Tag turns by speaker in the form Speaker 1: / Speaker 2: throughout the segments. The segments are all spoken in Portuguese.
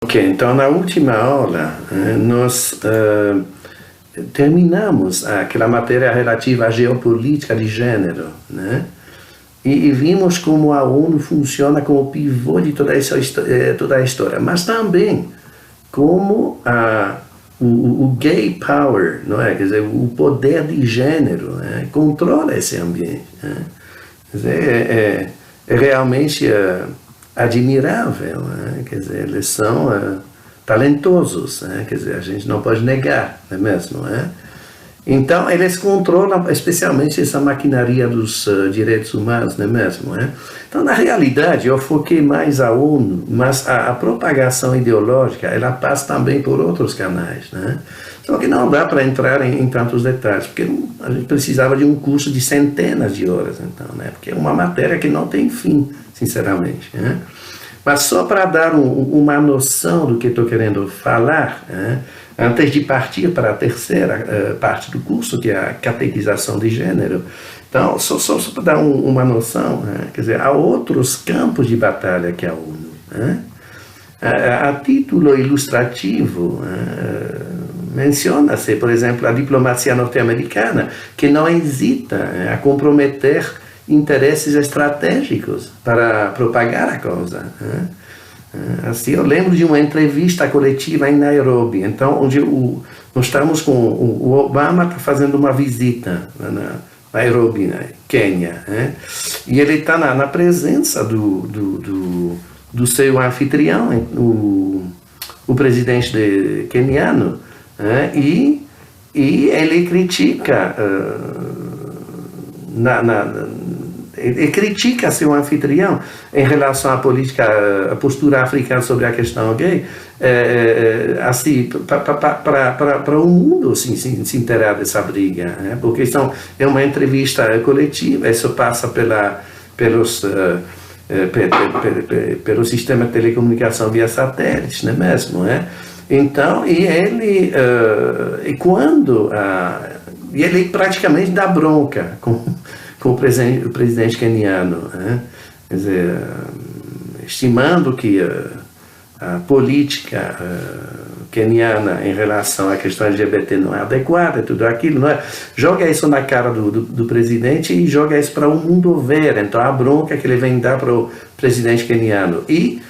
Speaker 1: Ok, então na última aula nós terminamos aquela matéria relativa à geopolítica de gênero, né? E vimos como a ONU funciona como pivô de toda a história, mas também como o gay power, não é? Quer dizer, o poder de gênero, né, controla esse ambiente. Né? Quer dizer, é realmente admirável, né? Quer dizer, eles são talentosos, né? Quer dizer, a gente não pode negar, não é mesmo? Né? Então, eles controlam especialmente essa maquinaria dos direitos humanos, não é mesmo? Né? Então, na realidade, eu foquei mais a ONU, mas a propagação ideológica, ela passa também por outros canais, né? Só que não dá para entrar em tantos detalhes, porque a gente precisava de um curso de centenas de horas, então, né? Porque é uma matéria que não tem fim, sinceramente, né? Mas só para dar uma noção do que estou querendo falar, né? Antes de partir para a terceira parte do curso, que é a catequização de gênero. Então, só para dar uma noção, né? Quer dizer, há outros campos de batalha que a ONU. Né? A título ilustrativo, menciona-se, por exemplo, a diplomacia norte-americana, que não hesita a comprometer interesses estratégicos para propagar a causa. Né? Assim, eu lembro de uma entrevista coletiva em Nairobi, então, onde nós estamos com o Obama está fazendo uma visita na Nairobi, na Quênia, né? E ele está na presença do seu anfitrião, o presidente queniano, né? E ele critica ele critica seu anfitrião em relação à política, a postura africana sobre a questão gay, assim, para o mundo assim, se inteirar dessa briga, né? Porque é uma entrevista coletiva, isso passa pelo sistema de telecomunicação via satélite, não é mesmo? Né? Então, ele praticamente dá bronca com o presidente queniano, né? Quer dizer, estimando que a política queniana em relação à questão LGBT não é adequada, tudo aquilo, não é? Joga isso na cara do presidente e joga isso para o mundo ver, então a bronca que ele vem dar para o presidente queniano. E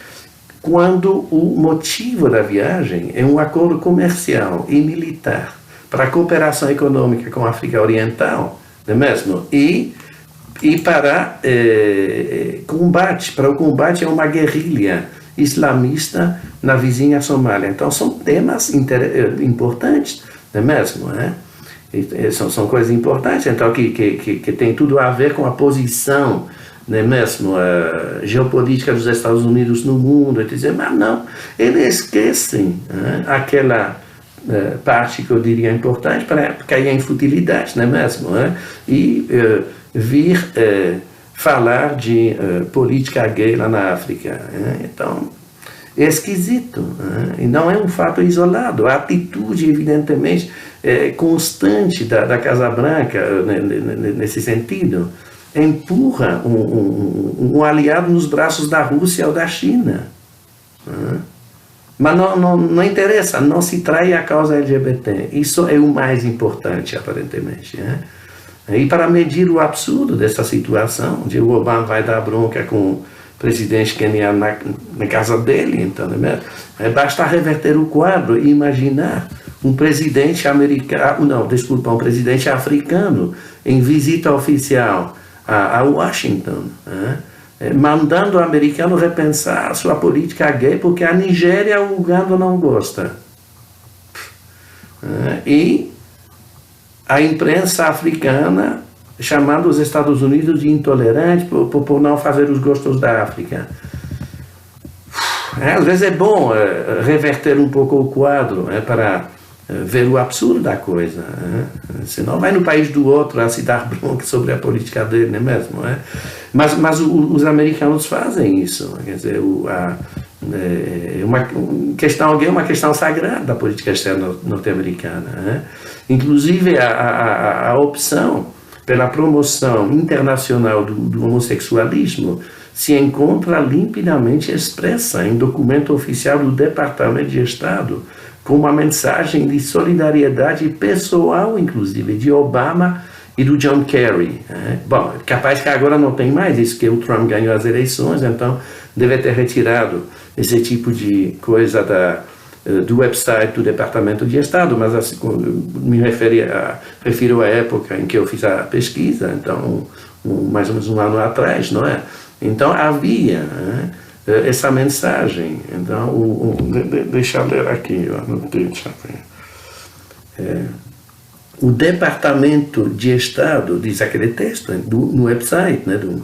Speaker 1: quando o motivo da viagem é um acordo comercial e militar para a cooperação econômica com a África Oriental, não é mesmo? E para o combate a uma guerrilha islamista na vizinha Somália. Então, são temas importantes, não é mesmo? Né? São coisas importantes, então, que tem tudo a ver com a posição, não é mesmo? Geopolítica dos Estados Unidos no mundo, etc. Mas não, eles esquecem aquela parte que eu diria importante para cair em futilidade, não é mesmo? E vir falar de política gay lá na África. Então, é esquisito. E não é um fato isolado. A atitude, evidentemente, constante da Casa Branca, nesse sentido, empurra um aliado nos braços da Rússia ou da China. Mas não interessa, não se trai a causa LGBT. Isso é o mais importante, aparentemente. E para medir o absurdo dessa situação, onde o Obama vai dar bronca com o presidente queniano na casa dele, então, né? Basta reverter o quadro e imaginar um presidente um presidente africano em visita oficial a Washington, mandando o americano repensar sua política gay, porque a Nigéria ou o Uganda não gosta. E a imprensa africana chamando os Estados Unidos de intolerantes por não fazer os gostos da África. Às vezes é bom reverter um pouco o quadro para ver o absurdo da coisa. Senão vai no país do outro a se dar bronca sobre a política dele, não é mesmo? Mas os americanos fazem isso. Quer dizer, uma questão gay é uma questão sagrada da política externa norte-americana. Inclusive a opção pela promoção internacional do homossexualismo se encontra limpidamente expressa em documento oficial do Departamento de Estado, com uma mensagem de solidariedade pessoal, inclusive, de Obama e do John Kerry. Bom, capaz que agora não tem mais isso, que o Trump ganhou as eleições, então deve ter retirado esse tipo de coisa do website do Departamento de Estado, mas assim, me refiro à época em que eu fiz a pesquisa, então mais ou menos um ano atrás, não é? Então havia essa mensagem. Então, deixa eu ler aqui, o Departamento de Estado, diz aquele texto no website, né, do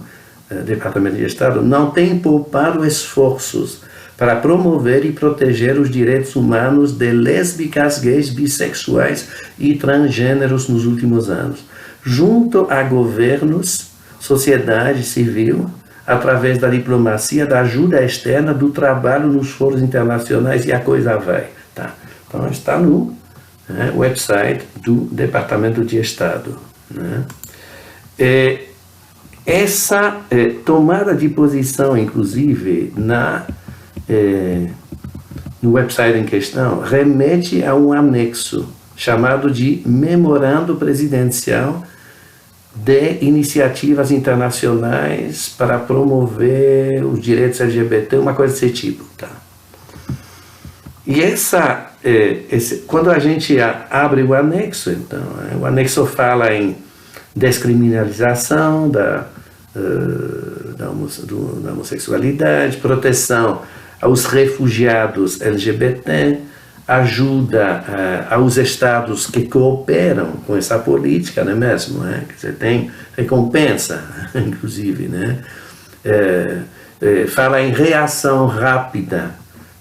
Speaker 1: Departamento de Estado, não tem poupado esforços para promover e proteger os direitos humanos de lésbicas, gays, bissexuais e transgêneros nos últimos anos, junto a governos, sociedade civil, através da diplomacia, da ajuda externa, do trabalho nos foros internacionais, e a coisa vai. Tá? Então está no website do Departamento de Estado. Né? Essa tomada de posição, inclusive, no website em questão, remete a um anexo chamado de Memorando Presidencial de Iniciativas Internacionais para Promover os Direitos LGBT, uma coisa desse tipo. Tá? E quando a gente abre o anexo, então, o anexo fala em descriminalização da homossexualidade, proteção aos refugiados LGBT, ajuda aos estados que cooperam com essa política, não é mesmo? Quer dizer, tem recompensa, inclusive, né? Fala em reação rápida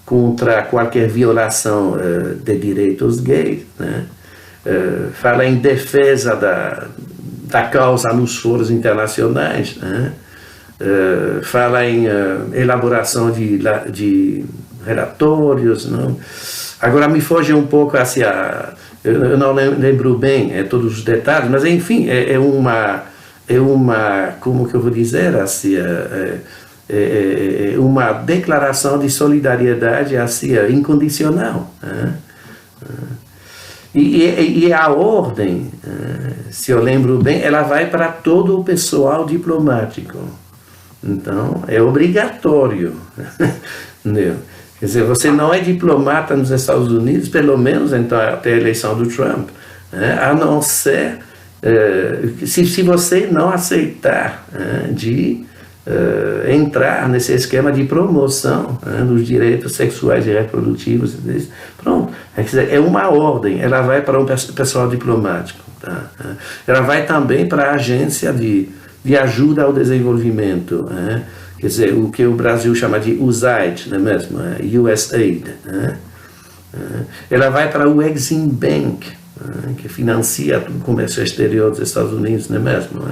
Speaker 1: contra qualquer violação de direitos gays, né? Fala em defesa da causa nos foros internacionais, né? Fala em elaboração de relatórios, não? Agora me foge um pouco assim, eu não lembro bem todos os detalhes, mas enfim, é uma, como que eu vou dizer assim, uma declaração de solidariedade assim, incondicional. E a ordem, se eu lembro bem, ela vai para todo o pessoal diplomático. Então, é obrigatório. Entendeu? Quer dizer, você não é diplomata nos Estados Unidos, pelo menos então, até a eleição do Trump, a não ser, se você não aceitar de entrar nesse esquema de promoção dos direitos sexuais e reprodutivos. Pronto, quer dizer, é uma ordem, ela vai para o pessoal diplomático. Tá? Ela vai também para a agência de ajuda ao desenvolvimento, quer dizer, o que o Brasil chama de USAID, não é mesmo? USAID. Ela vai para o Exim Bank, que financia o comércio exterior dos Estados Unidos, não é mesmo?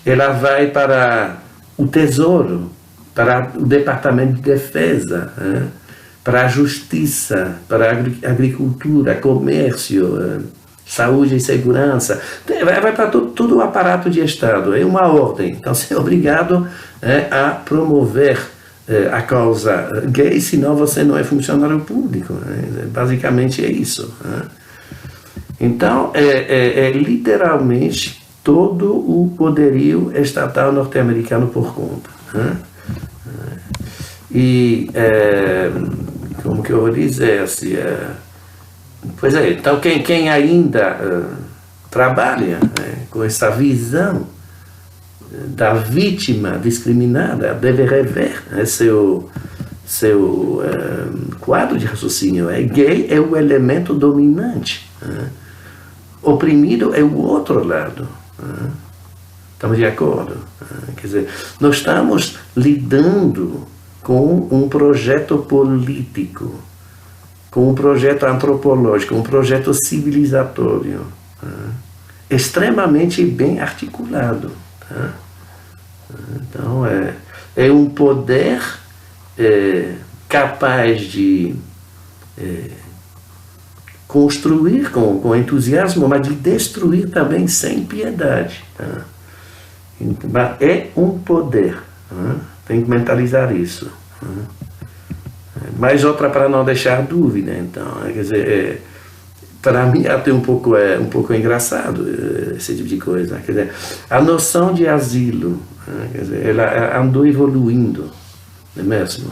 Speaker 1: Ela vai para o Tesouro, para o Departamento de Defesa, para a Justiça, para a Agricultura, Comércio, Saúde e Segurança, vai para todo o aparato de Estado, é uma ordem. Então você é obrigado a promover a causa gay, senão você não é funcionário público. Basicamente é isso. Então é literalmente todo o poderio estatal norte-americano por conta. E como que eu vou dizer assim, pois é, então quem ainda trabalha com essa visão da vítima discriminada deve rever seu quadro de raciocínio. Gay é o elemento dominante, oprimido é o outro lado. Estamos de acordo? Quer dizer, nós estamos lidando com um projeto político, com um projeto antropológico, um projeto civilizatório, extremamente bem articulado. Então, é um poder capaz de construir com entusiasmo, mas de destruir também sem piedade. É um poder. Tem que mentalizar isso. Mais outra para não deixar dúvida, então. Quer dizer, para mim até um pouco engraçado esse tipo de coisa. Quer dizer, a noção de asilo, quer dizer, ela andou evoluindo, não é mesmo?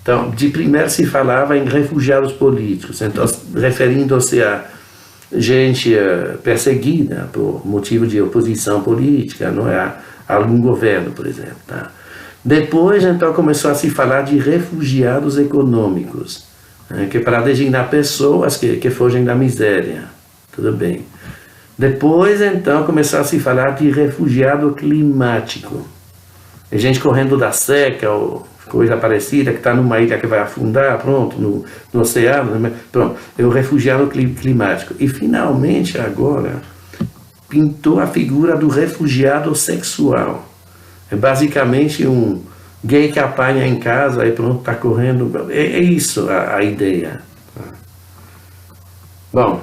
Speaker 1: Então, de primeiro se falava em refugiados políticos, então, referindo-se a gente perseguida por motivo de oposição política, não é, a algum governo, por exemplo. Tá? Depois, então, começou a se falar de refugiados econômicos, que é para designar pessoas que fogem da miséria. Tudo bem. Depois, então, começou a se falar de refugiado climático. É gente correndo da seca ou coisa parecida, que está numa ilha que vai afundar, pronto, no oceano, pronto, é o refugiado climático. E, finalmente, agora, pintou a figura do refugiado sexual. É basicamente um gay que apanha em casa e pronto, está correndo. É isso a ideia. Bom,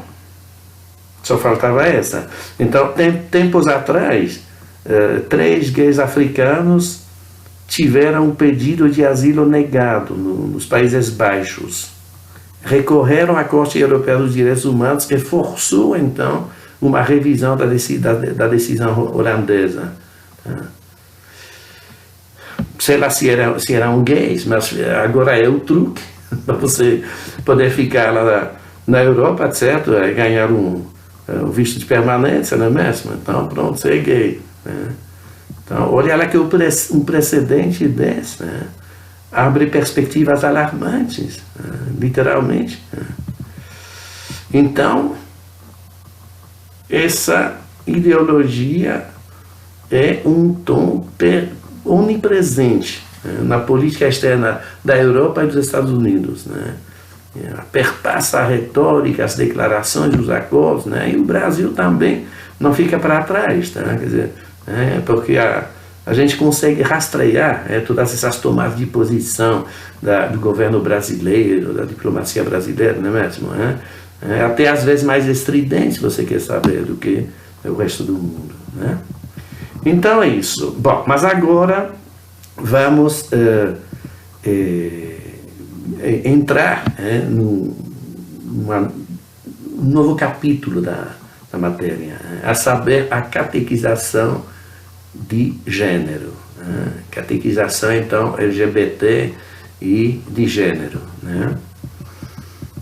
Speaker 1: só faltava essa. Então, tempos atrás, 3 gays africanos tiveram um pedido de asilo negado nos Países Baixos. Recorreram à Corte Europeia dos Direitos Humanos, que forçou, então, uma revisão da decisão holandesa. Sei lá se eram gays, mas agora é o truque para você poder ficar lá na Europa, certo? Ganhar um visto de permanência, não é mesmo? Então, pronto, você é gay. Né? Então, olha lá que um precedente desse abre perspectivas alarmantes, literalmente. Então, essa ideologia é um tom onipresente na política externa da Europa e dos Estados Unidos. Perpassa a retórica, as declarações, os acordos, e o Brasil também não fica para trás. Tá? Quer dizer, porque a gente consegue rastrear todas essas tomadas de posição do governo brasileiro, da diplomacia brasileira, não é mesmo? Até às vezes mais estridente, se você quer saber, do que o resto do mundo. Né? Então é isso. Bom, mas agora vamos entrar num novo capítulo da matéria, a saber, a catequização de gênero. Catequização, então, LGBT e de gênero. Né?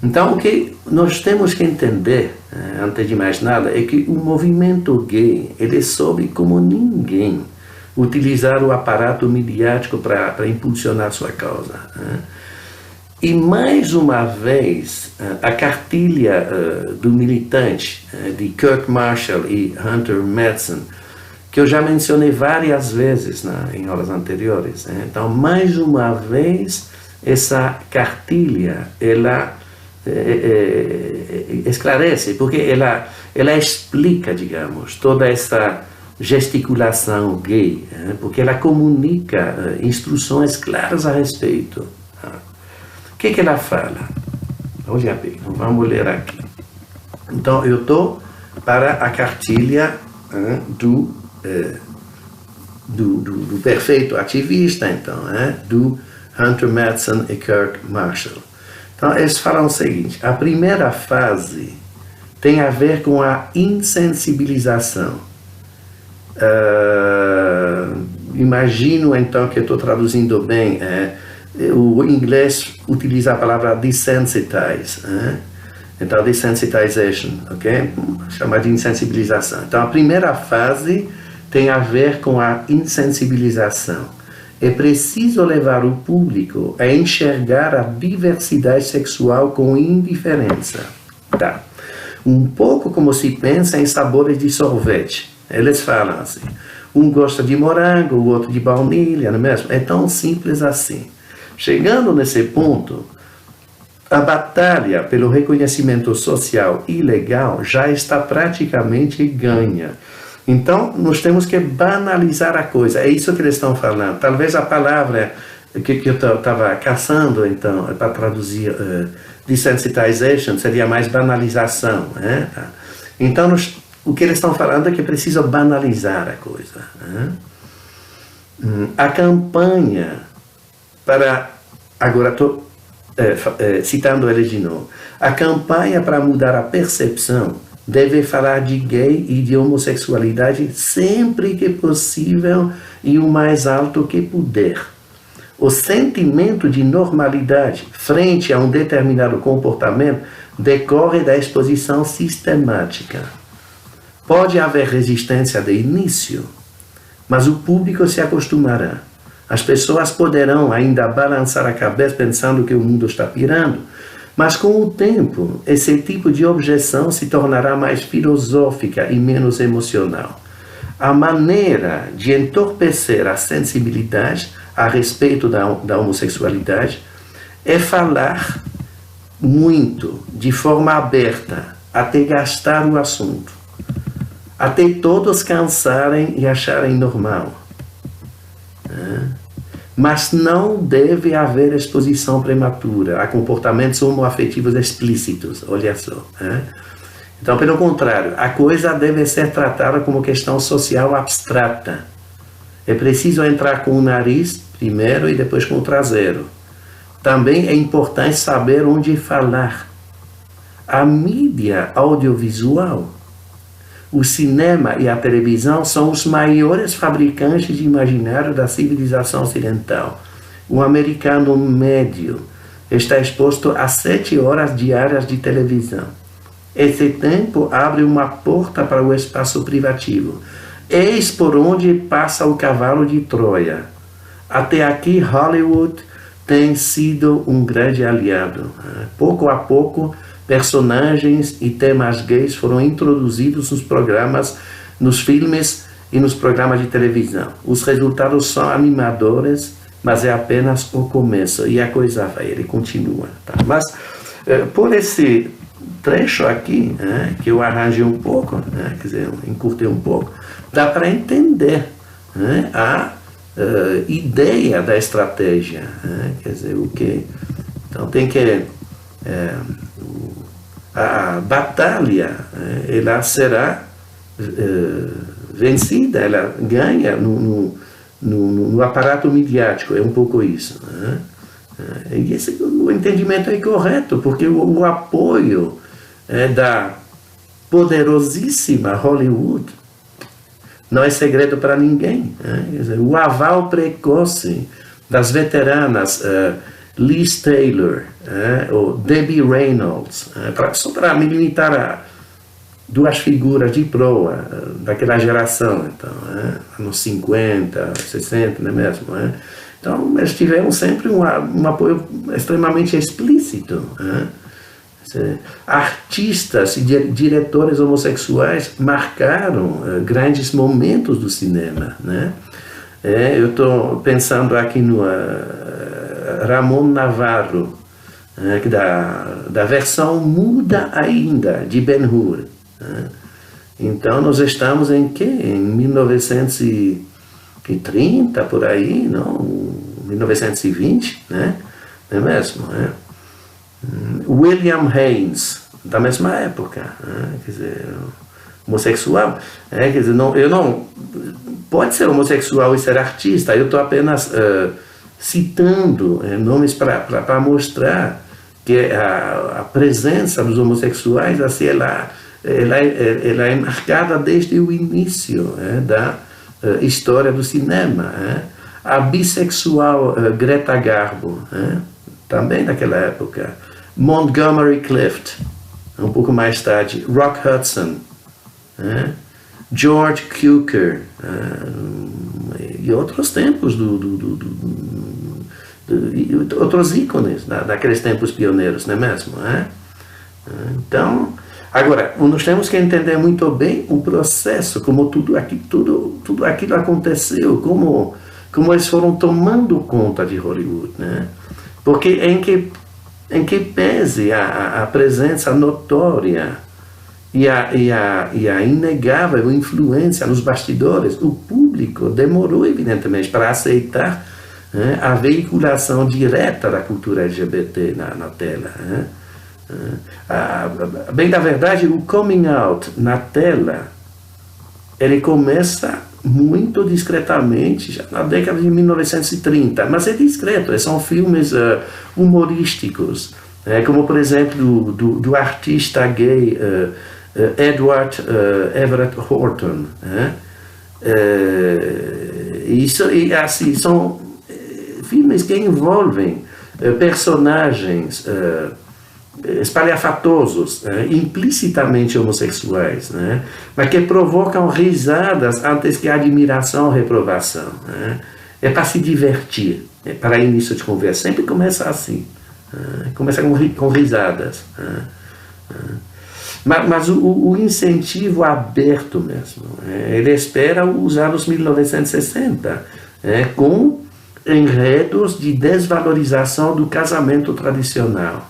Speaker 1: Então, o que nós temos que entender, antes de mais nada, é que o movimento gay, ele soube como ninguém utilizar o aparato midiático para impulsionar sua causa. E, mais uma vez, a cartilha do militante, de Kirk Marshall e Hunter Madsen, que eu já mencionei várias vezes em aulas anteriores. Então, mais uma vez, essa cartilha, ela esclarece, porque ela explica, digamos, toda essa gesticulação gay, porque ela comunica instruções claras a respeito. O que ela fala? Olha bem, vamos ler aqui. Então, eu estou para a cartilha do perfeito ativista, então, do Hunter Madsen e Kirk Marshall. Então, eles falam o seguinte: a primeira fase tem a ver com a insensibilização. Imagino, então, que estou traduzindo bem. O inglês utiliza a palavra desensitize. Então, desensitization, ok? Chama de insensibilização. Então, a primeira fase tem a ver com a insensibilização. É preciso levar o público a enxergar a diversidade sexual com indiferença. Tá. Um pouco como se pensa em sabores de sorvete. Eles falam assim, um gosta de morango, o outro de baunilha, não é mesmo? É tão simples assim. Chegando nesse ponto, a batalha pelo reconhecimento social e legal já está praticamente ganha. Então, nós temos que banalizar a coisa. É isso que eles estão falando. Talvez a palavra que eu estava caçando, então, para traduzir desensitization, seria mais banalização. Então, o que eles estão falando é que precisa banalizar a coisa. A campanha para... Agora estou citando ele de novo. A campanha para mudar a percepção deve falar de gay e de homossexualidade sempre que possível e o mais alto que puder. O sentimento de normalidade frente a um determinado comportamento decorre da exposição sistemática. Pode haver resistência de início, mas o público se acostumará. As pessoas poderão ainda balançar a cabeça pensando que o mundo está pirando, mas com o tempo, esse tipo de objeção se tornará mais filosófica e menos emocional. A maneira de entorpecer a sensibilidade a respeito da homossexualidade é falar muito, de forma aberta, até gastar o assunto, até todos cansarem e acharem normal. Mas não deve haver exposição prematura a comportamentos homoafetivos explícitos, olha só. Então, pelo contrário, a coisa deve ser tratada como questão social abstrata. É preciso entrar com o nariz primeiro e depois com o traseiro. Também é importante saber onde falar. A mídia audiovisual, o cinema e a televisão são os maiores fabricantes de imaginário da civilização ocidental. O americano médio está exposto a 7 horas diárias de televisão. Esse tempo abre uma porta para o espaço privativo. Eis por onde passa o cavalo de Troia. Até aqui, Hollywood tem sido um grande aliado. Pouco a pouco, personagens e temas gays foram introduzidos nos programas, nos filmes e nos programas de televisão. Os resultados são animadores, mas é apenas o começo. E a coisa vai, ele continua. Tá? Mas, por esse trecho aqui, que eu arranjei um pouco, quer dizer, encurtei um pouco, dá para entender a ideia da estratégia. Quer dizer, o que... Então, tem que... a batalha, ela será vencida, ela ganha no aparato midiático, é um pouco isso. E o entendimento é correto, porque o apoio da poderosíssima Hollywood não é segredo para ninguém. Quer dizer, o aval precoce das veteranas Liz Taylor, ou Debbie Reynolds, só para me limitar a 2 figuras de proa daquela geração, então, anos 50, 60, não é mesmo? Então, eles tiveram sempre um apoio extremamente explícito. Artistas e diretores homossexuais marcaram grandes momentos do cinema. Eu estou pensando aqui no Ramón Navarro, da versão muda ainda de Ben-Hur. Então, nós estamos em que? Em 1930, por aí, não? 1920, né? Não é mesmo? William Haynes, da mesma época, quer dizer, homossexual, quer dizer, pode ser homossexual e ser artista, eu estou apenas citando nomes para mostrar que a presença dos homossexuais, assim, ela é marcada desde o início da história do cinema. A bissexual Greta Garbo, também naquela época. Montgomery Clift, um pouco mais tarde. Rock Hudson, George Cukor, e outros tempos outros ícones daqueles tempos pioneiros, não é mesmo? Então, agora, nós temos que entender muito bem o processo, como tudo aquilo aconteceu, como eles foram tomando conta de Hollywood, né? Porque em que pese a presença notória e a inegável influência nos bastidores, o público demorou, evidentemente, para aceitar a veiculação direta da cultura LGBT na tela. Bem da verdade, o coming out na tela, ele começa muito discretamente, já na década de 1930, mas é discreto, são filmes humorísticos, como por exemplo do artista gay Edward Everett Horton. Isso, e assim, são filmes que envolvem personagens espalhafatosos, implicitamente homossexuais, mas que provocam risadas antes que admiração ou reprovação. É para se divertir, para início de conversa. Sempre começa assim, começa com risadas. Mas o incentivo aberto mesmo, ele espera os anos 1960, com enredos de desvalorização do casamento tradicional.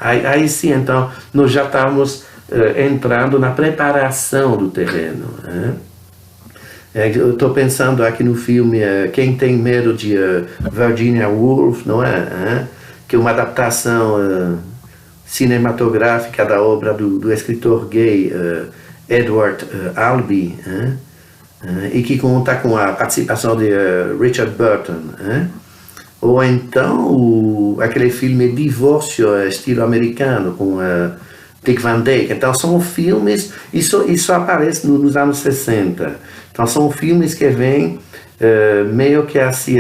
Speaker 1: Aí sim, então, nós já estamos entrando na preparação do terreno. Eu estou pensando aqui no filme Quem Tem Medo de Virginia Woolf, não é? Que é uma adaptação cinematográfica da obra do escritor gay Edward Albee, e que conta com a participação de Richard Burton. Ou então aquele filme Divórcio estilo americano com Dick Van Dyke. Então são filmes, isso aparece nos anos 60. Então são filmes que vêm meio que assim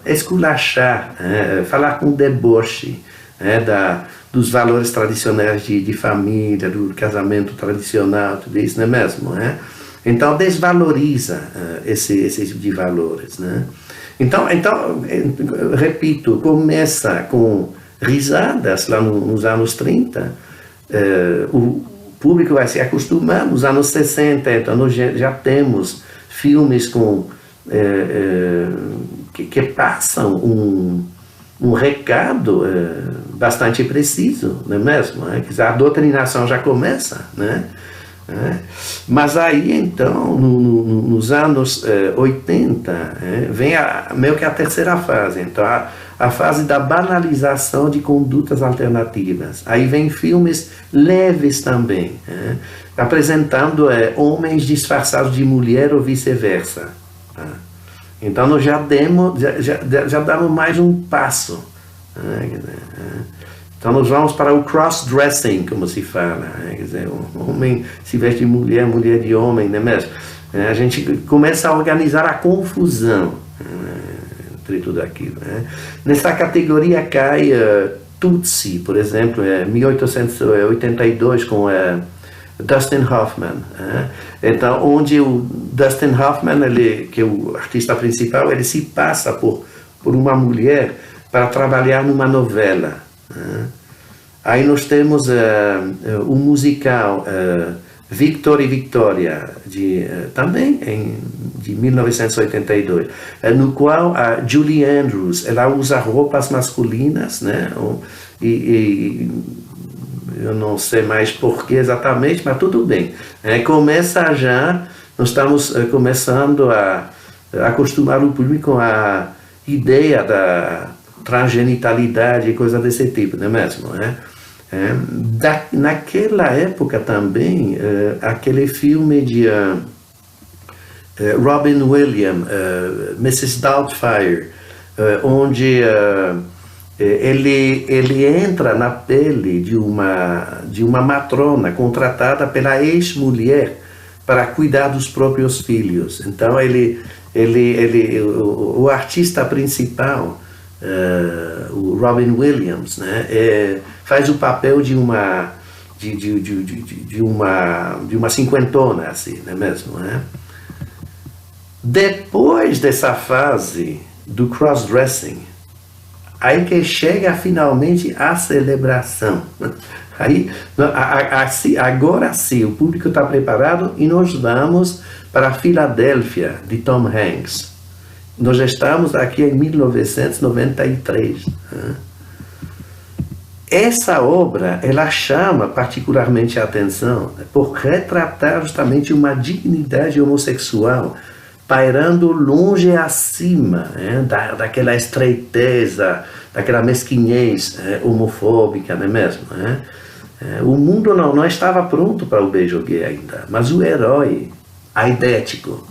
Speaker 1: esculachar, falar com deboche dos valores tradicionais de família, do casamento tradicional, tudo isso, não é mesmo? Então desvaloriza esse tipo de valores. Então, repito, começa com risadas lá nos anos 30, o público vai se acostumar. Nos anos 60, então nós já temos filmes que passam um recado bastante preciso, não é mesmo? A doutrinação já começa, Mas aí, então, nos anos 80, vem meio que a terceira fase. Então, a fase da banalização de condutas alternativas. Aí vem filmes leves também, apresentando homens disfarçados de mulher ou vice-versa. Então, nós já damos mais um passo. Então nós vamos para o cross-dressing, como se fala, quer dizer, um homem se veste de mulher, mulher de homem, não é mesmo? A gente começa a organizar a confusão entre tudo aquilo. Nessa categoria cai Tutsi, por exemplo, 1882, com Dustin Hoffman. Então, onde o Dustin Hoffman, que é o artista principal, ele se passa por uma mulher para trabalhar numa novela. Aí nós temos o musical Victor e Victoria, também de 1982, no qual a Julie Andrews ela usa roupas masculinas, e eu não sei mais porquê exatamente, mas tudo bem. Nós estamos começando a acostumar o público com a ideia da transgenitalidade e coisa desse tipo, não é mesmo? Naquela época também, aquele filme de Robin Williams, Mrs. Doubtfire, onde ele entra na pele de uma matrona contratada pela ex-mulher para cuidar dos próprios filhos. Então o artista principal, o Robin Williams, faz o papel de uma cinquentona, assim, não é mesmo? Depois dessa fase do cross-dressing, aí que chega finalmente a celebração. Aí, agora sim, o público está preparado e nós vamos para a Filadélfia, de Tom Hanks. Nós já estamos aqui em 1993. Essa obra, ela chama particularmente a atenção por retratar justamente uma dignidade homossexual pairando longe acima daquela estreiteza, daquela mesquinhez homofóbica, não é mesmo? O mundo não estava pronto para o beijo gay ainda, mas o herói aidético,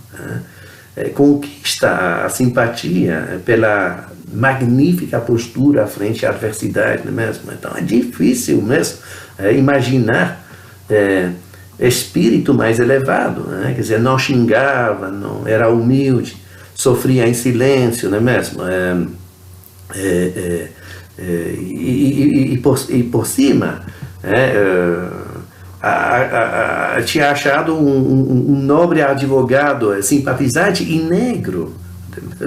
Speaker 1: conquista a simpatia pela magnífica postura frente à adversidade, não é mesmo? Então é difícil mesmo imaginar espírito mais elevado, né? Quer dizer, não xingava, não era humilde, sofria em silêncio, não é mesmo? E por cima, tinha achado um nobre advogado, simpatizante e negro,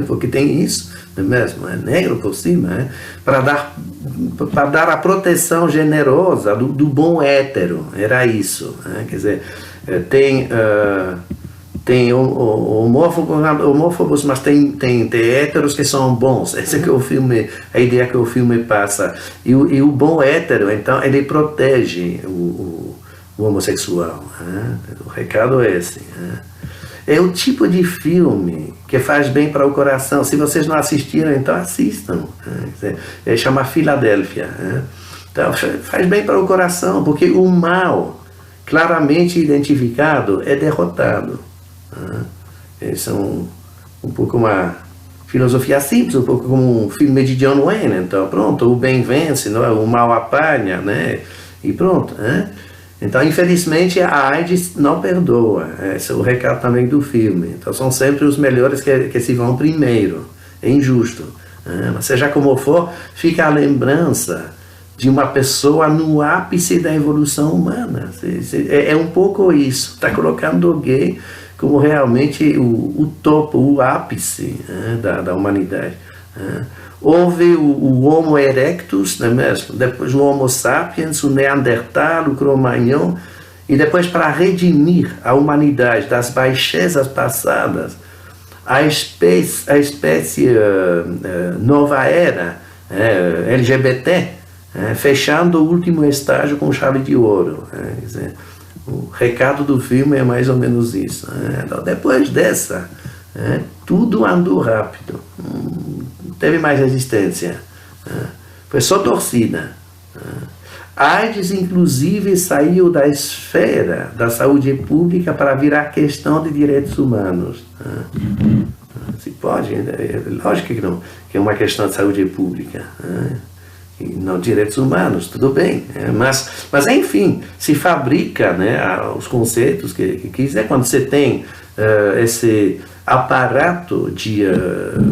Speaker 1: porque tem isso, não é mesmo? É negro por cima, para dar a proteção generosa do bom hétero, era isso, quer dizer, tem homófobos, mas tem héteros que são bons. Esse que o filme, a ideia que o filme passa. E o bom hétero, então, ele protege o homossexual. O recado é esse. É o tipo de filme que faz bem para o coração. Se vocês não assistiram, então assistam. Chama Filadélfia. Então, faz bem para o coração, porque o mal, claramente identificado, é derrotado. Esse é um pouco uma filosofia simples, um pouco como um filme de John Wayne. Então, pronto, o bem vence, não é? O mal apanha, né? E pronto. Então, infelizmente, a AIDS não perdoa. Esse é o recado também do filme. Então, são sempre os melhores que se vão primeiro. É injusto. Mas seja como for, fica a lembrança de uma pessoa no ápice da evolução humana. É um pouco isso. Está colocando o gay como realmente o topo, o ápice da humanidade. Houve o Homo erectus, não é mesmo? Depois o Homo sapiens, o Neandertal, o Cro-Magnon, e depois, para redimir a humanidade das baixezas passadas, a espécie nova era, LGBT, fechando o último estágio com chave de ouro. Quer dizer, o recado do filme é mais ou menos isso. Então, depois dessa, tudo andou rápido. Não teve mais resistência. Foi só torcida. A AIDS, inclusive, saiu da esfera da saúde pública para virar questão de direitos humanos. Se pode, lógico que não, que é uma questão de saúde pública. E não direitos humanos, tudo bem, mas enfim, se fabrica, os conceitos que quiser. Quando você tem esse aparato de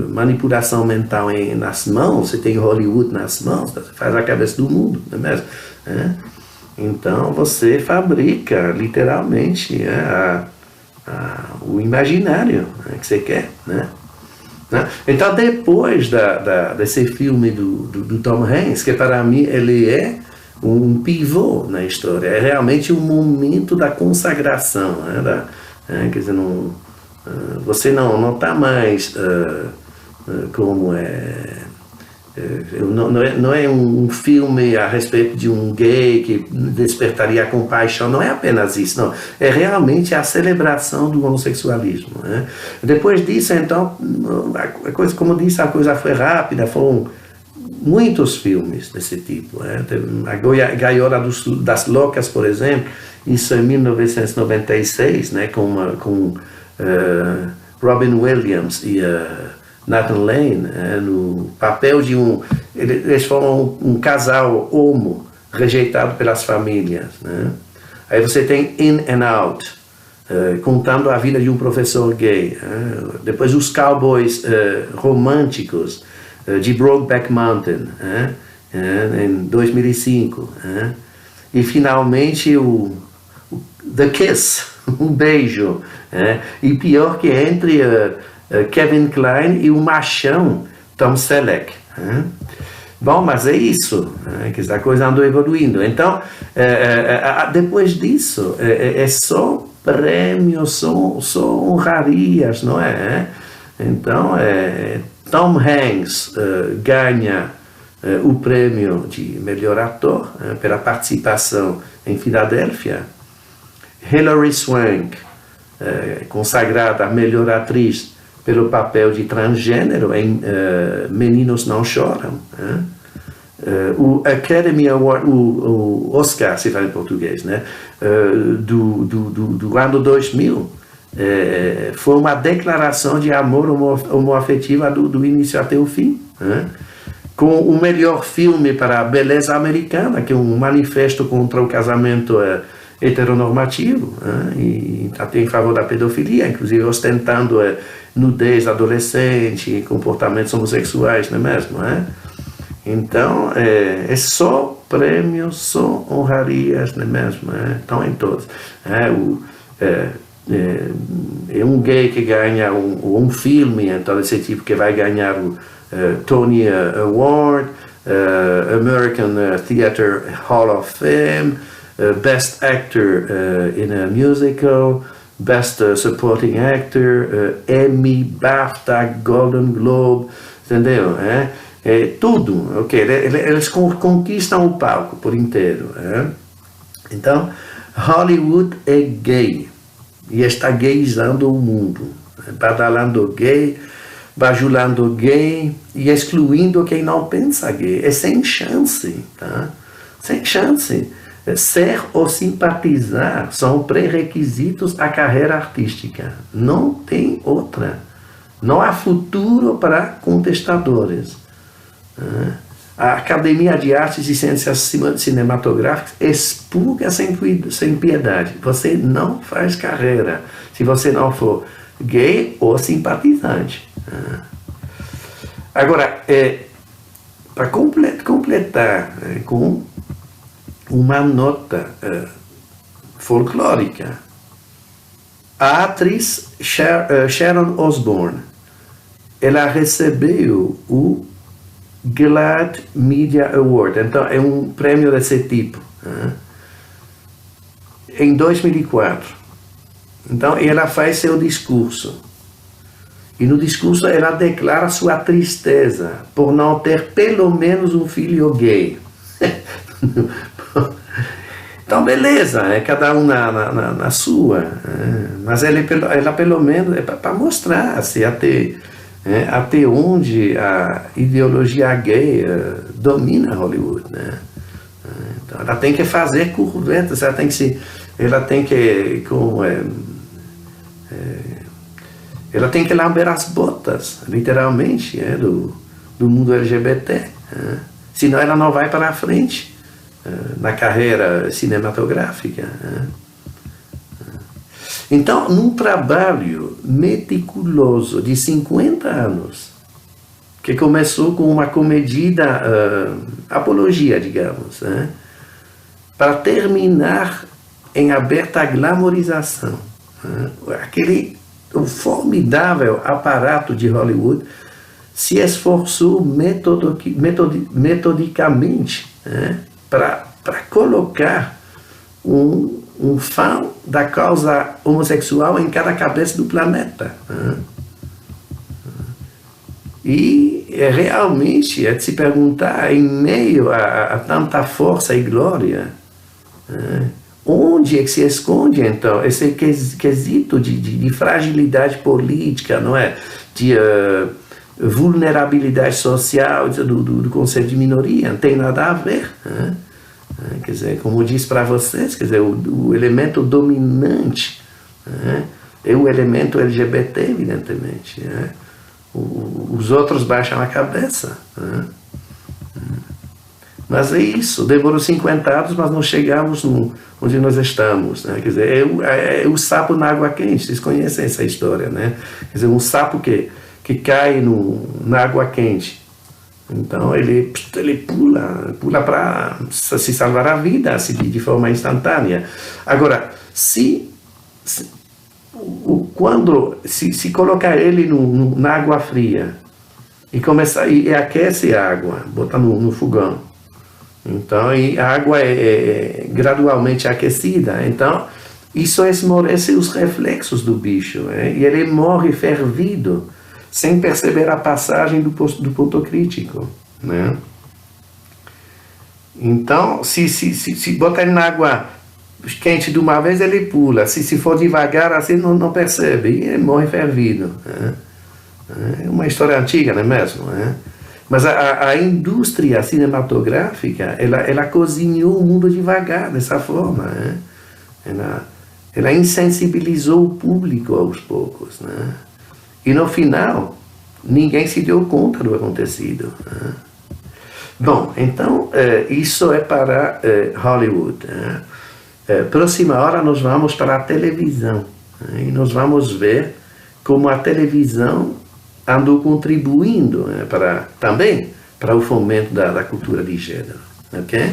Speaker 1: manipulação mental nas mãos, você tem Hollywood nas mãos, você faz a cabeça do mundo, não é mesmo? Então você fabrica literalmente o imaginário que você quer, Então, depois desse filme do Tom Hanks, que para mim ele é um pivô na história, é realmente o momento da consagração, quer dizer, você não está mais como não é um filme a respeito de um gay que despertaria a compaixão, não é apenas isso, não. É realmente a celebração do homossexualismo. Depois disso, então, a coisa, como disse, a coisa foi rápida, foram muitos filmes desse tipo. A Gaiola das Loucas, por exemplo, isso em 1996, com Robin Williams e Nathan Lane, no papel de eles foram um casal homo rejeitado pelas famílias. Aí você tem In and Out, contando a vida de um professor gay. Depois os Cowboys românticos de Brokeback Mountain, em 2005. E finalmente The Kiss, um beijo. E pior que entre Kevin Kline e o machão Tom Selleck. Bom, mas é isso, que a coisa andou evoluindo. Então, depois disso, é só prêmios, só honrarias, não é? Então, Tom Hanks ganha o prêmio de melhor ator pela participação em Filadélfia. Hilary Swank, consagrada a melhor atriz pelo papel de transgênero em Meninos Não Choram. O Academy Award, o Oscar, se fala em português, do ano 2000, foi uma declaração de amor homoafetiva do início até o fim, né? Com o melhor filme para a beleza americana, que é um manifesto contra o casamento heteronormativo, né? E até em favor da pedofilia, inclusive ostentando nudez adolescente, comportamentos homossexuais, não é mesmo? Né? Então, é só prêmios, só honrarias, não é mesmo? Estão em todos. É um gay que ganha um filme, então esse tipo que vai ganhar o Tony Award, American Theatre Hall of Fame, Best Actor in a Musical, Best Supporting Actor, Emmy, BAFTA, Golden Globe, entendeu? Tudo, ok? Eles conquistam o palco por inteiro. Então, Hollywood é gay e está gayizando o mundo, badalando gay, bajulando gay e excluindo quem não pensa gay. É sem chance, tá? Sem chance. Ser ou simpatizar são pré-requisitos à carreira artística. Não tem outra. Não há futuro para contestadores. A Academia de Artes e Ciências Cinematográficas expurga sem piedade. Você não faz carreira se você não for gay ou simpatizante. Agora, para completar com uma nota folclórica, a atriz Sharon Osbourne, ela recebeu o GLAAD Media Award, então é um prêmio desse tipo, em 2004. Então ela faz seu discurso, e no discurso ela declara sua tristeza por não ter pelo menos um filho gay. Então beleza, cada um na sua, mas ela pelo menos é para mostrar assim, até onde a ideologia gay domina Hollywood, né? Então ela tem que fazer curvetas, ela tem que lamber as botas, literalmente, do mundo LGBT, senão ela não vai para a frente na carreira cinematográfica. Então, num trabalho meticuloso de 50 anos, que começou com uma comedida apologia, digamos, para terminar em aberta glamorização, o formidável aparato de Hollywood se esforçou metodicamente para colocar um fã da causa homossexual em cada cabeça do planeta. E realmente é de se perguntar, em meio a tanta força e glória, onde é que se esconde, então, esse quesito de fragilidade política, não é? De vulnerabilidade social do conceito de minoria, não tem nada a ver. Quer dizer, como eu disse para vocês, quer dizer, o elemento dominante é o elemento LGBT, evidentemente. Os outros baixam a cabeça. Mas é isso, demorou 50 anos, mas não chegamos onde nós estamos. Quer dizer, é o sapo na água quente, vocês conhecem essa história, né? Quer dizer, um sapo que cai na água quente. Então ele pula para se salvar a vida assim, de forma instantânea. Agora, se colocar ele na água fria e aquece a água, botar no fogão, então e a água é gradualmente aquecida, então isso esmorece os reflexos do bicho, e ele morre fervido, sem perceber a passagem do ponto crítico, né? Então, se botar ele na água quente de uma vez, ele pula. Se for devagar, assim, não percebe, e ele morre fervido. É uma história antiga, não é mesmo? Mas a indústria cinematográfica, ela cozinhou o mundo devagar, dessa forma. ela insensibilizou o público aos poucos, né? E no final, ninguém se deu conta do acontecido, né? Bom, então, isso é para Hollywood, né? Próxima hora nós vamos para a televisão, né? E nós vamos ver como a televisão andou contribuindo, né, também para o fomento da cultura de gênero, ok?